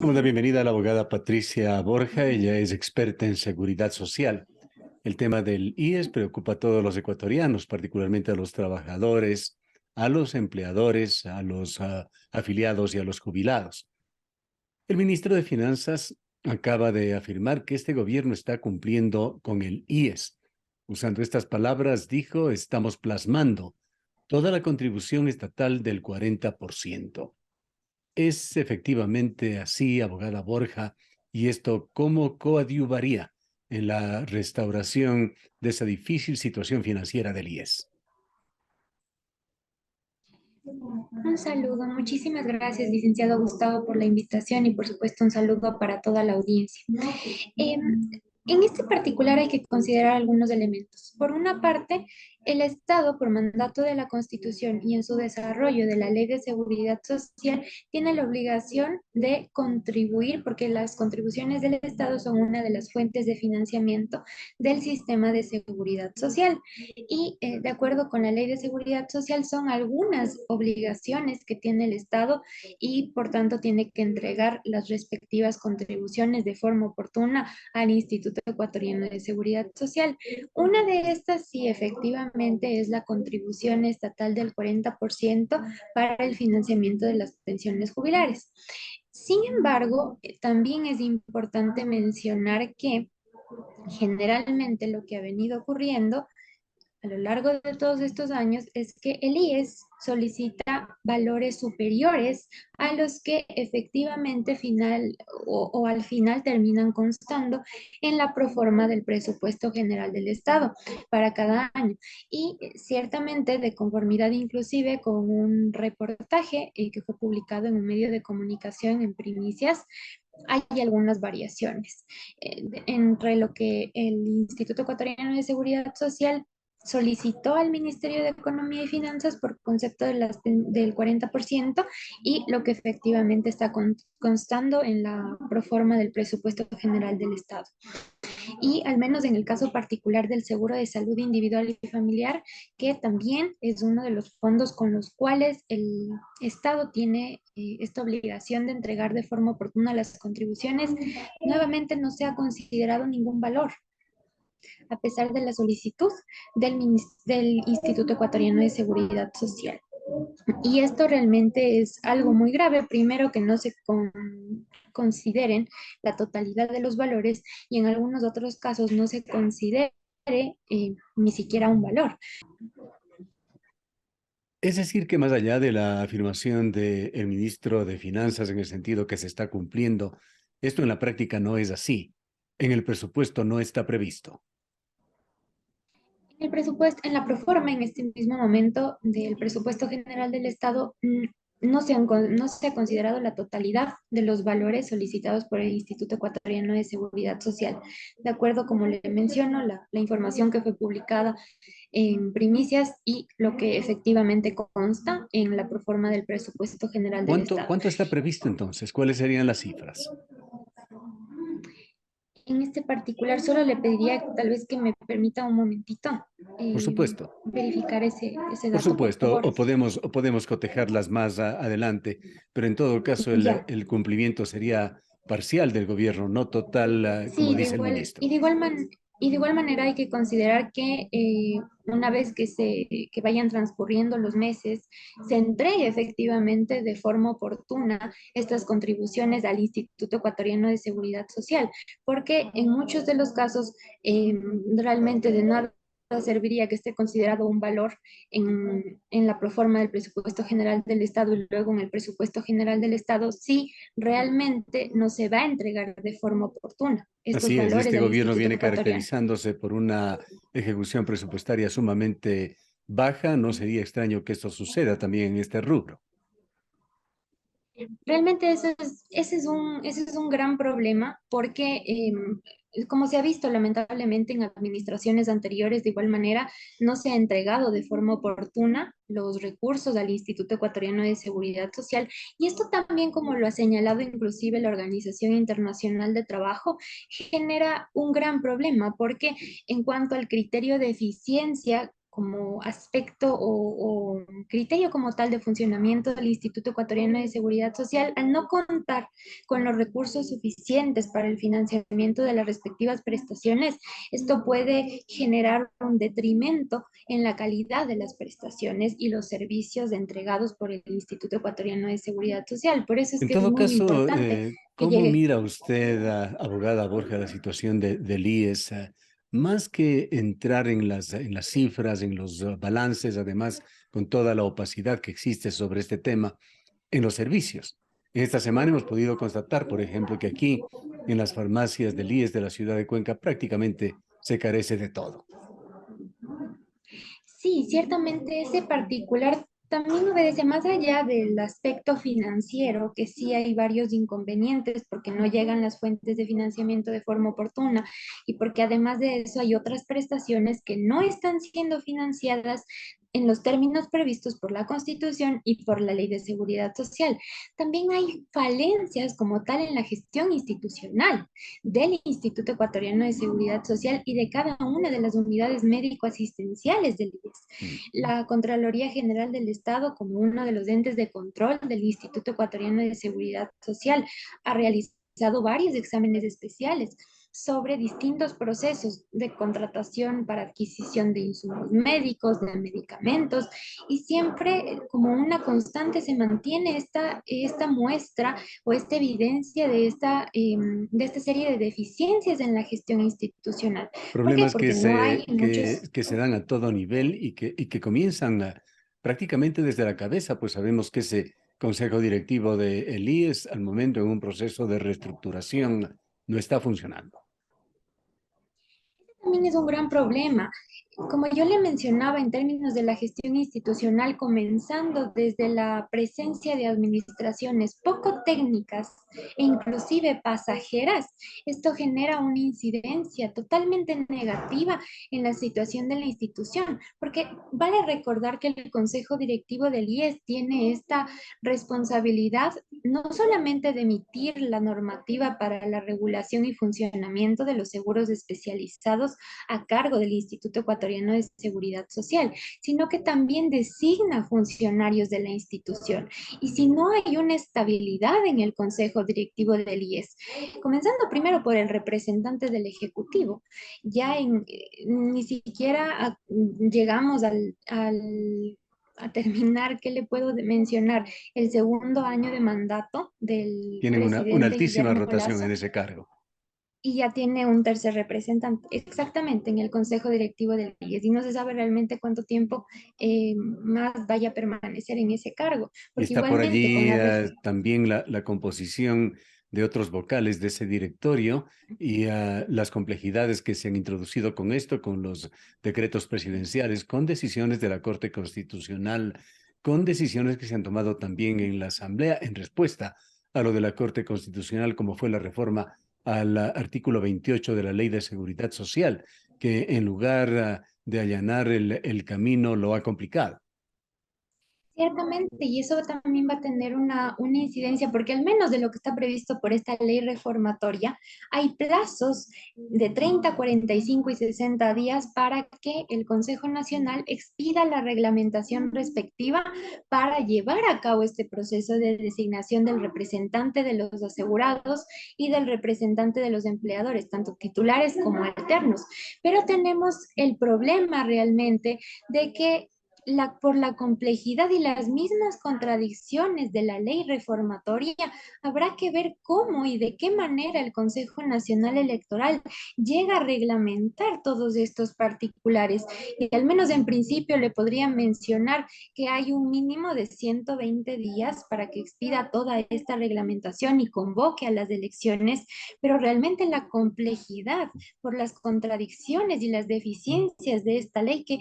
Damos la bienvenida a la abogada Patricia Borja. Ella es experta en seguridad social. El tema del IES preocupa a todos los ecuatorianos, particularmente a los trabajadores, a los empleadores, a los afiliados y a los jubilados. El ministro de Finanzas acaba de afirmar que este gobierno está cumpliendo con el IES. Usando estas palabras, dijo, estamos plasmando toda la contribución estatal del 40%. ¿Es efectivamente así, abogada Borja? ¿Y esto cómo coadyuvaría en la restauración de esa difícil situación financiera del IES? Un saludo, muchísimas gracias, licenciado Gustavo, por la invitación y por supuesto un saludo para toda la audiencia. En este particular hay que considerar algunos elementos. Por una parte, el Estado, por mandato de la Constitución y en su desarrollo de la Ley de Seguridad Social, tiene la obligación de contribuir, porque las contribuciones del Estado son una de las fuentes de financiamiento del sistema de seguridad social. Y de acuerdo con la Ley de Seguridad Social, son algunas obligaciones que tiene el Estado y por tanto tiene que entregar las respectivas contribuciones de forma oportuna al Instituto Ecuatoriano de Seguridad Social. Una de estas, sí, efectivamente, es la contribución estatal del 40% para el financiamiento de las pensiones jubilares. Sin embargo, también es importante mencionar que generalmente lo que ha venido ocurriendo a lo largo de todos estos años es que el IES solicita valores superiores a los que efectivamente al final terminan constando en la proforma del presupuesto general del Estado para cada año. Y ciertamente, de conformidad inclusive con un reportaje que fue publicado en un medio de comunicación en Primicias, hay algunas variaciones entre lo que el Instituto Ecuatoriano de Seguridad Social solicitó al Ministerio de Economía y Finanzas por concepto del 40% y lo que efectivamente está constando en la proforma del presupuesto general del Estado. Y al menos en el caso particular del seguro de salud individual y familiar, que también es uno de los fondos con los cuales el Estado tiene esta obligación de entregar de forma oportuna las contribuciones, nuevamente no se ha considerado ningún valor a pesar de la solicitud del Instituto Ecuatoriano de Seguridad Social. Y esto realmente es algo muy grave. Primero, que no se consideren la totalidad de los valores y en algunos otros casos no se considere ni siquiera un valor. Es decir, que más allá de la afirmación del ministro de Finanzas en el sentido que se está cumpliendo, esto en la práctica no es así. En el presupuesto no está previsto. El presupuesto, en la proforma, en este mismo momento del presupuesto general del Estado, no se ha considerado la totalidad de los valores solicitados por el Instituto Ecuatoriano de Seguridad Social. De acuerdo, como le menciono, la información que fue publicada en primicias y lo que efectivamente consta en la proforma del presupuesto general del Estado. ¿Cuánto está previsto entonces? ¿Cuáles serían las cifras? En este particular, solo le pediría tal vez que me permita un momentito Por eh, supuesto. verificar ese Por dato, por supuesto, favor. o podemos cotejarlas más adelante, pero en todo caso Ya. el cumplimiento sería parcial del gobierno, no total, como Sí, dice el ministro. y de igual manera hay que considerar que una vez que vayan transcurriendo los meses, se entregue efectivamente de forma oportuna estas contribuciones al Instituto Ecuatoriano de Seguridad Social, porque en muchos de los casos realmente de nada serviría que esté considerado un valor en la proforma del presupuesto general del Estado y luego en el presupuesto general del Estado si realmente no se va a entregar de forma oportuna estos Así es, valores este al gobierno Instituto viene Ecuatoriano. caracterizándose por una ejecución presupuestaria sumamente baja. No sería extraño que esto suceda también en este rubro. Realmente ese es un gran problema porque, como se ha visto lamentablemente en administraciones anteriores, de igual manera, no se ha entregado de forma oportuna los recursos al Instituto Ecuatoriano de Seguridad Social. Y esto también, como lo ha señalado inclusive la Organización Internacional de Trabajo, genera un gran problema porque en cuanto al criterio de eficiencia, como aspecto o criterio como tal de funcionamiento del Instituto Ecuatoriano de Seguridad Social, al no contar con los recursos suficientes para el financiamiento de las respectivas prestaciones, esto puede generar un detrimento en la calidad de las prestaciones y los servicios entregados por el Instituto Ecuatoriano de Seguridad Social. Por eso es En que es todo muy caso, importante que ¿cómo llegue. mira usted, abogada Borja, la situación del IES? Más que entrar en las cifras, en los balances, además, con toda la opacidad que existe sobre este tema, en los servicios. En esta semana hemos podido constatar, por ejemplo, que aquí, en las farmacias del IES de la ciudad de Cuenca, prácticamente se carece de todo. Sí, ciertamente ese particular también obedece más allá del aspecto financiero, que sí hay varios inconvenientes porque no llegan las fuentes de financiamiento de forma oportuna y porque además de eso hay otras prestaciones que no están siendo financiadas en los términos previstos por la Constitución y por la Ley de Seguridad Social. También hay falencias como tal en la gestión institucional del Instituto Ecuatoriano de Seguridad Social y de cada una de las unidades médico-asistenciales del Mm. IES. La Contraloría General del Estado, como uno de los entes de control del Instituto Ecuatoriano de Seguridad Social, ha realizado varios exámenes especiales sobre distintos procesos de contratación para adquisición de insumos médicos, de medicamentos, y siempre como una constante se mantiene esta muestra o esta evidencia de esta serie de deficiencias en la gestión institucional. ¿Por qué? Problemas Porque no hay muchos. que se dan a todo nivel y que comienzan prácticamente desde la cabeza, pues sabemos que ese consejo directivo de el IES al momento en un proceso de reestructuración no está funcionando. También es un gran problema. Como yo le mencionaba en términos de la gestión institucional, comenzando desde la presencia de administraciones poco técnicas e inclusive pasajeras, esto genera una incidencia totalmente negativa en la situación de la institución, porque vale recordar que el Consejo Directivo del IES tiene esta responsabilidad no solamente de emitir la normativa para la regulación y funcionamiento de los seguros especializados a cargo del Instituto Ecuatoriano de Seguridad Social, sino que también designa funcionarios de la institución. Y si no hay una estabilidad en el Consejo Directivo del IES, comenzando primero por el representante del Ejecutivo, ni siquiera llegamos a terminar, ¿qué le puedo mencionar? El segundo año de mandato del Tienen una presidente altísima Guillermo rotación en Lazo ese cargo. y ya tiene un tercer representante, exactamente en el Consejo Directivo del IES, y no se sabe realmente cuánto tiempo más vaya a permanecer en ese cargo, Y porque está por igualmente con allí la también la composición de otros vocales de ese directorio y las complejidades que se han introducido con esto, con los decretos presidenciales, con decisiones de la Corte Constitucional, con decisiones que se han tomado también en la Asamblea en respuesta a lo de la Corte Constitucional, como fue la reforma al artículo 28 de la Ley de Seguridad Social, que en lugar de allanar el camino lo ha complicado. Ciertamente, y eso también va a tener una incidencia, porque al menos de lo que está previsto por esta ley reformatoria, hay plazos de 30, 45 y 60 días para que el Consejo Nacional expida la reglamentación respectiva para llevar a cabo este proceso de designación del representante de los asegurados y del representante de los empleadores, tanto titulares como alternos. Pero tenemos el problema realmente de que por la complejidad y las mismas contradicciones de la ley reformatoria, habrá que ver cómo y de qué manera el Consejo Nacional Electoral llega a reglamentar todos estos particulares. Y al menos en principio le podría mencionar que hay un mínimo de 120 días para que expida toda esta reglamentación y convoque a las elecciones, pero realmente la complejidad por las contradicciones y las deficiencias de esta ley que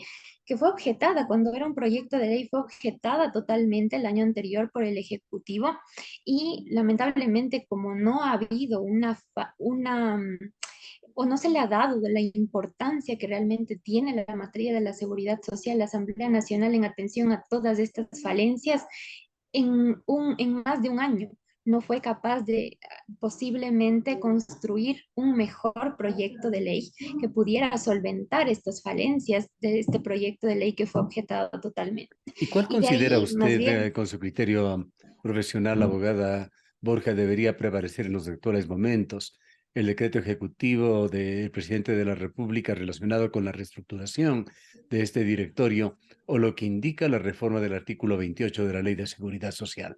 fue objetada cuando era un proyecto de ley, fue objetada totalmente el año anterior por el Ejecutivo y lamentablemente como no ha habido o no se le ha dado de la importancia que realmente tiene la materia de la seguridad social, la Asamblea Nacional en atención a todas estas falencias en más de un año. no fue capaz de posiblemente construir un mejor proyecto de ley que pudiera solventar estas falencias de este proyecto de ley que fue objetado totalmente. ¿Y cuál Y de considera ahí, más usted, bien, con su criterio profesional, abogada Borja, debería prevalecer en los actuales momentos? ¿El decreto ejecutivo del presidente de la República relacionado con la reestructuración de este directorio o lo que indica la reforma del artículo 28 de la Ley de Seguridad Social?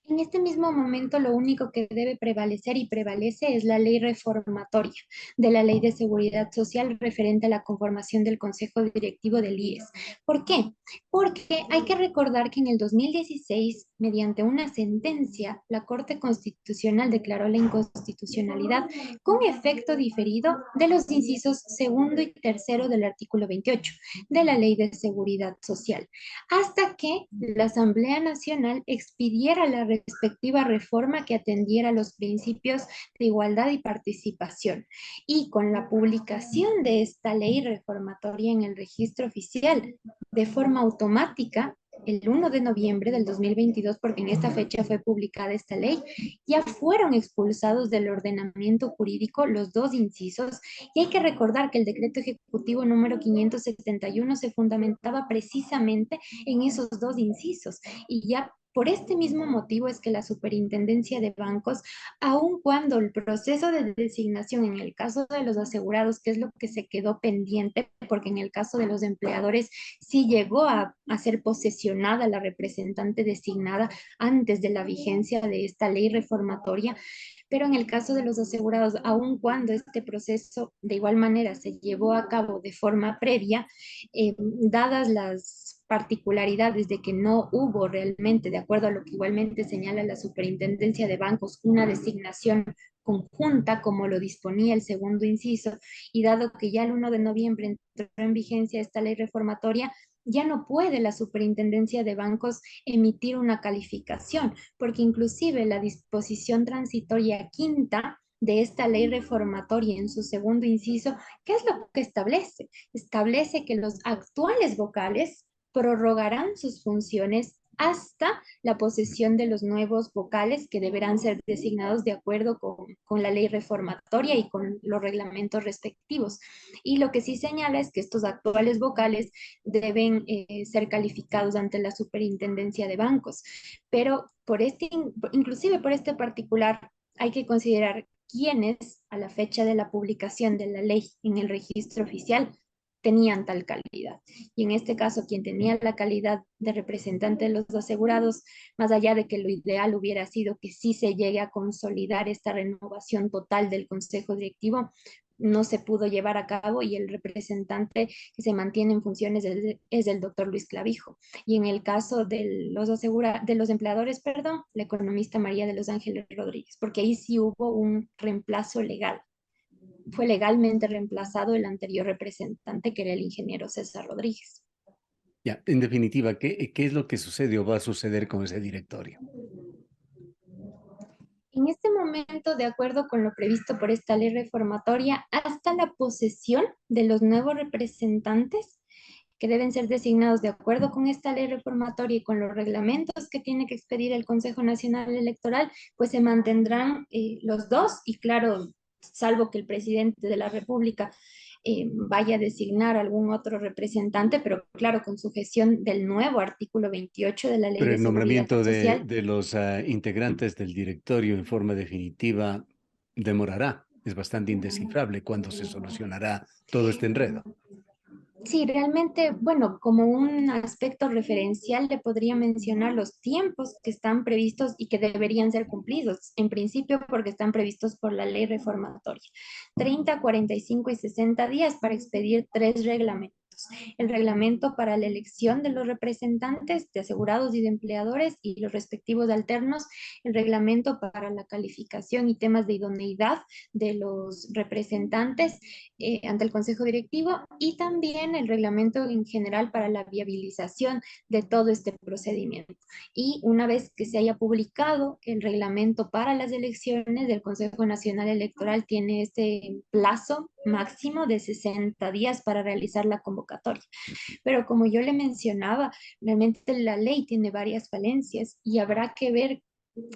en este mismo momento lo único que debe prevalecer y prevalece es la ley reformatoria de la Ley de Seguridad Social referente a la conformación del Consejo Directivo del IES. ¿Por qué? Porque hay que recordar que en el 2016, mediante una sentencia, la Corte Constitucional declaró la inconstitucionalidad con efecto diferido de los incisos segundo y tercero del artículo 28 de la Ley de Seguridad Social, hasta que la Asamblea Nacional expidiera la respectiva reforma que atendiera los principios de igualdad y participación. Y con la publicación de esta ley reformatoria en el registro oficial de forma automática, el 1 de noviembre del 2022, porque en esta fecha fue publicada esta ley, ya fueron expulsados del ordenamiento jurídico los dos incisos, y hay que recordar que el decreto ejecutivo número 571 se fundamentaba precisamente en esos dos incisos, y ya por este mismo motivo es que la Superintendencia de Bancos, aun cuando el proceso de designación en el caso de los asegurados, que es lo que se quedó pendiente, porque en el caso de los empleadores sí llegó a ser posesionada la representante designada antes de la vigencia de esta ley reformatoria, pero en el caso de los asegurados, aun cuando este proceso de igual manera se llevó a cabo de forma previa, dadas las particularidades de que no hubo realmente, de acuerdo a lo que igualmente señala la Superintendencia de Bancos, una designación conjunta como lo disponía el segundo inciso, y dado que ya el 1 de noviembre entró en vigencia esta ley reformatoria, ya no puede la Superintendencia de Bancos emitir una calificación, porque inclusive la disposición transitoria quinta de esta ley reformatoria en su segundo inciso, ¿qué es lo que establece? Establece que los actuales vocales prorrogarán sus funciones hasta la posesión de los nuevos vocales que deberán ser designados de acuerdo con la ley reformatoria y con los reglamentos respectivos. Y lo que sí señala es que estos actuales vocales deben ser calificados ante la Superintendencia de Bancos. Pero por este, inclusive por este particular, hay que considerar quiénes a la fecha de la publicación de la ley en el registro oficial tenían tal calidad. Y en este caso, quien tenía la calidad de representante de los asegurados, más allá de que lo ideal hubiera sido que sí se llegue a consolidar esta renovación total del Consejo Directivo, no se pudo llevar a cabo, y el representante que se mantiene en funciones es el doctor Luis Clavijo. Y en el caso de de los empleadores, perdón, la economista María de los Ángeles Rodríguez, porque ahí sí hubo un reemplazo legal. Fue legalmente reemplazado el anterior representante, que era el ingeniero César Rodríguez. Ya, en definitiva, ¿qué es lo que sucede o va a suceder con ese directorio? En este momento, de acuerdo con lo previsto por esta ley reformatoria, hasta la posesión de los nuevos representantes que deben ser designados de acuerdo con esta ley reformatoria y con los reglamentos que tiene que expedir el Consejo Nacional Electoral, pues se mantendrán los dos, y claro, salvo que el presidente de la República vaya a designar algún otro representante, pero claro, con sujeción del nuevo artículo 28 de la Ley Pero de el Seguridad nombramiento Social. de los integrantes del directorio en forma definitiva demorará. Es bastante indescifrable cuándo se solucionará todo este enredo. Sí, realmente, bueno, como un aspecto referencial le podría mencionar los tiempos que están previstos y que deberían ser cumplidos, en principio porque están previstos por la ley reformatoria. 30, 45 y 60 días para expedir tres reglamentos. El reglamento para la elección de los representantes de asegurados y de empleadores y los respectivos alternos, el reglamento para la calificación y temas de idoneidad de los representantes ante el Consejo Directivo, y también el reglamento en general para la viabilización de todo este procedimiento. Y una vez que se haya publicado el reglamento para las elecciones, del Consejo Nacional Electoral tiene este plazo máximo de 60 días para realizar la convocatoria. Pero como yo le mencionaba, realmente la ley tiene varias falencias y habrá que ver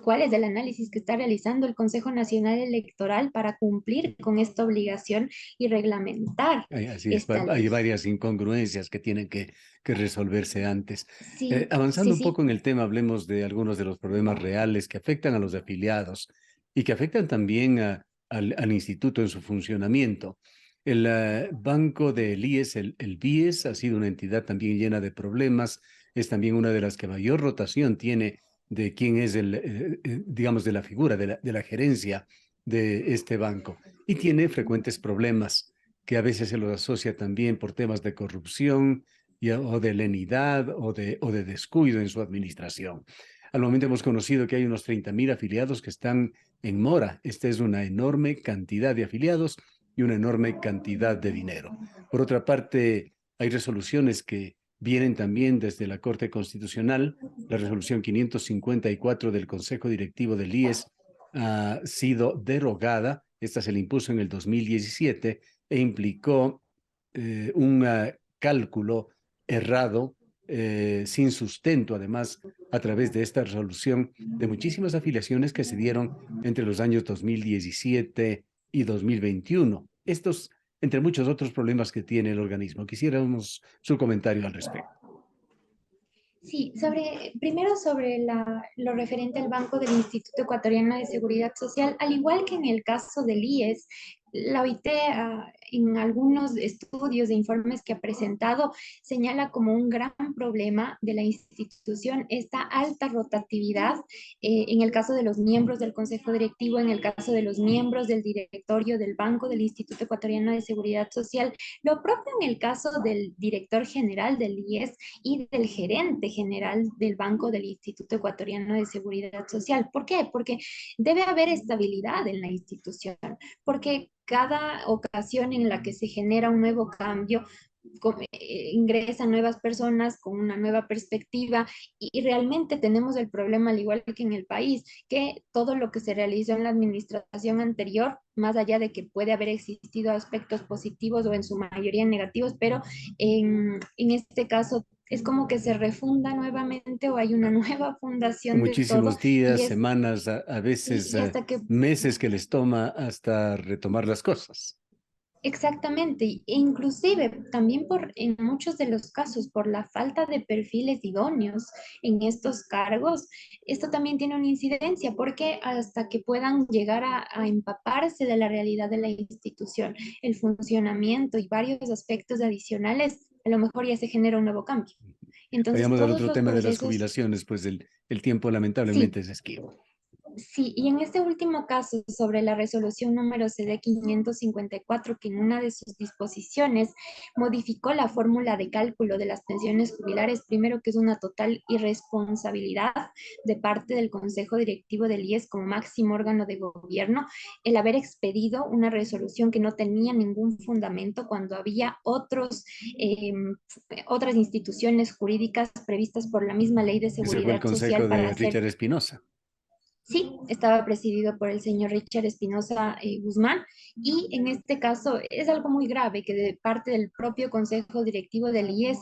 ¿Cuál es el análisis que está realizando el Consejo Nacional Electoral para cumplir con esta obligación y reglamentar Así es, esta hay ley? varias incongruencias que tienen que resolverse antes. Sí, sí, Avanzando un sí. poco en el tema, hablemos de algunos de los problemas reales que afectan a los afiliados y que afectan también al instituto en su funcionamiento. El banco del IES, el BIES, ha sido una entidad también llena de problemas. Es también una de las que mayor rotación tiene de quién es digamos, de la figura, de la gerencia de este banco. Y tiene frecuentes problemas que a veces se los asocia también por temas de corrupción o de lenidad o de descuido en su administración. Al momento hemos conocido que hay unos 30.000 afiliados que están en mora. Esta es una enorme cantidad de afiliados y una enorme cantidad de dinero. Por otra parte, hay resoluciones que vienen también desde la Corte Constitucional. La resolución 554 del Consejo Directivo del IES ha sido derogada. Esta se le impuso en el 2017 e implicó un cálculo errado, sin sustento, además, a través de esta resolución de muchísimas afiliaciones que se dieron entre los años 2017 y 2021. Estos, entre muchos otros problemas que tiene el organismo. Quisiéramos su comentario al respecto. Sí, primero sobre lo referente al Banco del Instituto Ecuatoriano de Seguridad Social, al igual que en el caso del IES, la OIT en algunos estudios e informes que ha presentado señala como un gran problema de la institución esta alta rotatividad en el caso de los miembros del Consejo Directivo, en el caso de los miembros del directorio del Banco del Instituto Ecuatoriano de Seguridad Social, lo propio en el caso del director general del IES y del gerente general del Banco del Instituto Ecuatoriano de Seguridad Social. ¿Por qué? Porque debe haber estabilidad en la institución, porque cada ocasión en la que se genera un nuevo cambio, ingresan nuevas personas con una nueva perspectiva y realmente tenemos el problema, al igual que en el país, que todo lo que se realizó en la administración anterior, más allá de que puede haber existido aspectos positivos o en su mayoría negativos, pero en este caso es como que se refunda nuevamente o hay una nueva fundación de todo Muchísimos días, y es semanas, a veces y hasta que meses que les toma hasta retomar las cosas. exactamente, e inclusive también en muchos de los casos por la falta de perfiles idóneos en estos cargos, esto también tiene una incidencia porque hasta que puedan llegar a empaparse de la realidad de la institución, el funcionamiento y varios aspectos adicionales, a lo mejor ya se genera un nuevo cambio. Entonces, Vayamos al todos otro los tema de las procesos, jubilaciones, pues el tiempo lamentablemente sí. es esquivo. Sí, y en este último caso, sobre la resolución número CD 554, que en una de sus disposiciones modificó la fórmula de cálculo de las pensiones jubilares, primero que es una total irresponsabilidad de parte del Consejo Directivo del IES como máximo órgano de gobierno, el haber expedido una resolución que no tenía ningún fundamento cuando había otras instituciones jurídicas previstas por la misma ley de Ese fue el seguridad social consejo para de hacer. Richard Espinosa. Sí, estaba presidido por el señor Richard Espinosa Guzmán y en este caso es algo muy grave que de parte del propio Consejo Directivo del IES,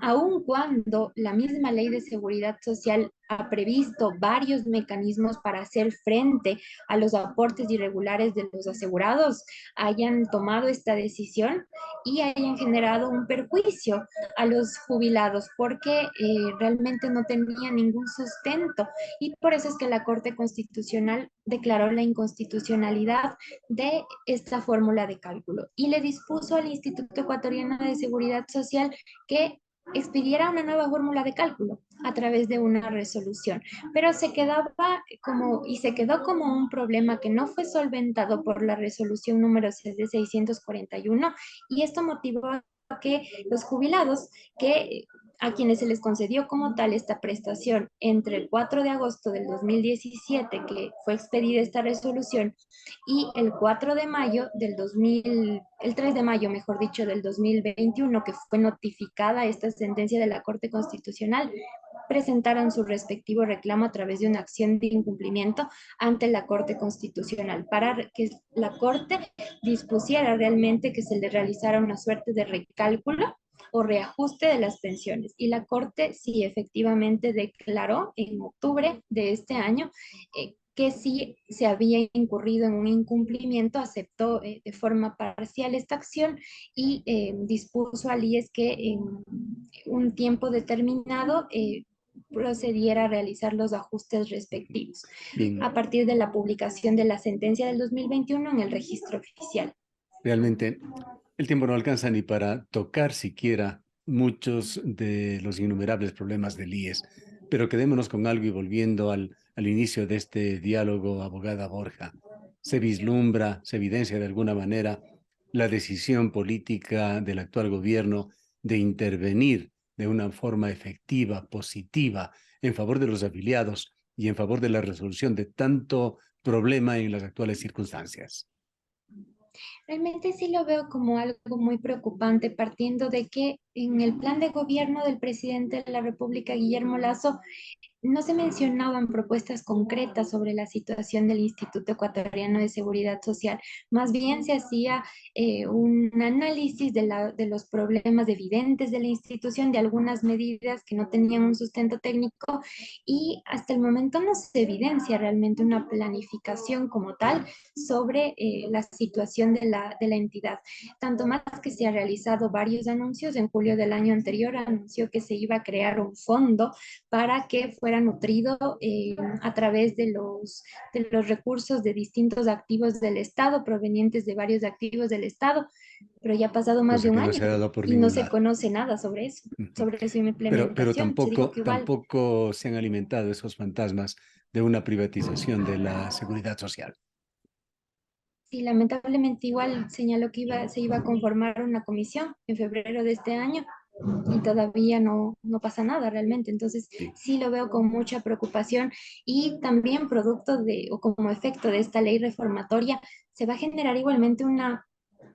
aun cuando la misma ley de seguridad social ha previsto varios mecanismos para hacer frente a los aportes irregulares de los asegurados, hayan tomado esta decisión y hayan generado un perjuicio a los jubilados porque realmente no tenía ningún sustento y por eso es que la Corte Constitucional declaró la inconstitucionalidad de esta fórmula de cálculo y le dispuso al Instituto Ecuatoriano de Seguridad Social que expidiera una nueva fórmula de cálculo a través de una resolución, pero se quedó como un problema que no fue solventado por la resolución número CD 641 y esto motivó a que los jubilados que a quienes se les concedió como tal esta prestación entre el 4 de agosto del 2017, que fue expedida esta resolución, y el 4 de mayo el 3 de mayo, mejor dicho, del 2021, que fue notificada esta sentencia de la Corte Constitucional, presentaron su respectivo reclamo a través de una acción de incumplimiento ante la Corte Constitucional para que la Corte dispusiera realmente que se le realizara una suerte de recálculo o reajuste de las pensiones. Y la Corte sí efectivamente declaró en octubre de este año que sí se había incurrido en un incumplimiento, aceptó de forma parcial esta acción y dispuso al IES que en un tiempo determinado procediera a realizar los ajustes respectivos Bien, a partir de la publicación de la sentencia del 2021 en el registro oficial. realmente el tiempo no alcanza ni para tocar siquiera muchos de los innumerables problemas del IES, pero quedémonos con algo y volviendo al inicio de este diálogo, abogada Borja, se vislumbra, se evidencia de alguna manera la decisión política del actual gobierno de intervenir de una forma efectiva, positiva, en favor de los afiliados y en favor de la resolución de tanto problema en las actuales circunstancias. Realmente sí lo veo como algo muy preocupante, partiendo de que en el plan de gobierno del presidente de la República, Guillermo Lasso, no se mencionaban propuestas concretas sobre la situación del Instituto Ecuatoriano de Seguridad Social, más bien se hacía un análisis de los problemas evidentes de la institución, de algunas medidas que no tenían un sustento técnico y hasta el momento no se evidencia realmente una planificación como tal sobre la situación de la entidad. Tanto más que se ha realizado varios anuncios, en julio del año anterior anunció que se iba a crear un fondo para que fuera nutrido a través de los recursos de distintos activos del Estado, provenientes de varios activos del Estado, pero ya ha pasado más Cosa de un que no año se ha dado por y no ningún se lado. conoce nada Ujú. sobre su Pero implementación. Se dijo tampoco, que igual, tampoco se han alimentado esos fantasmas de una privatización de la seguridad social. sí, lamentablemente igual señaló que se iba a conformar una comisión en febrero de este año y todavía no pasa nada realmente. Entonces, Sí. sí lo veo con mucha preocupación y también producto de, o como efecto de esta ley reformatoria, se va a generar igualmente una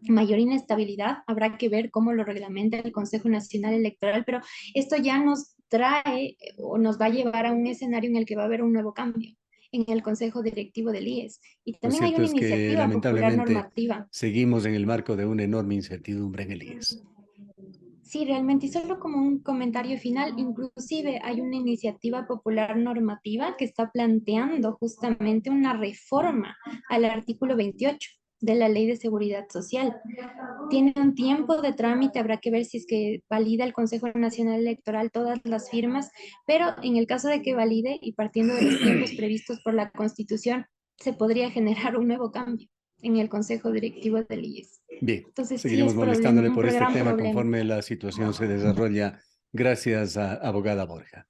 mayor inestabilidad. Habrá que ver cómo lo reglamenta el Consejo Nacional Electoral, pero esto ya nos trae o nos va a llevar a un escenario en el que va a haber un nuevo cambio en el Consejo Directivo del IES. Y Lo también hay cierto una es que iniciativa popular lamentablemente normativa. seguimos en el marco de una enorme incertidumbre en el IES. Sí, realmente, y solo como un comentario final, inclusive hay una iniciativa popular normativa que está planteando justamente una reforma al artículo 28 de la Ley de Seguridad Social. Tiene un tiempo de trámite, habrá que ver si es que valida el Consejo Nacional Electoral todas las firmas, pero en el caso de que valide y partiendo de los tiempos previstos por la Constitución, se podría generar un nuevo cambio en el Consejo Directivo del IES. Bien, Entonces sí seguiremos es molestándole un por este gran tema problema. conforme la situación se desarrolla. Gracias a abogada Borja.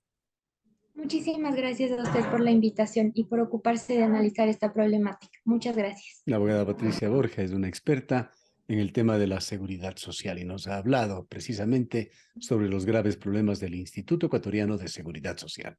Muchísimas gracias a usted por la invitación y por ocuparse de analizar esta problemática. Muchas gracias. La abogada Patricia Borja es una experta en el tema de la seguridad social y nos ha hablado precisamente sobre los graves problemas del Instituto Ecuatoriano de Seguridad Social.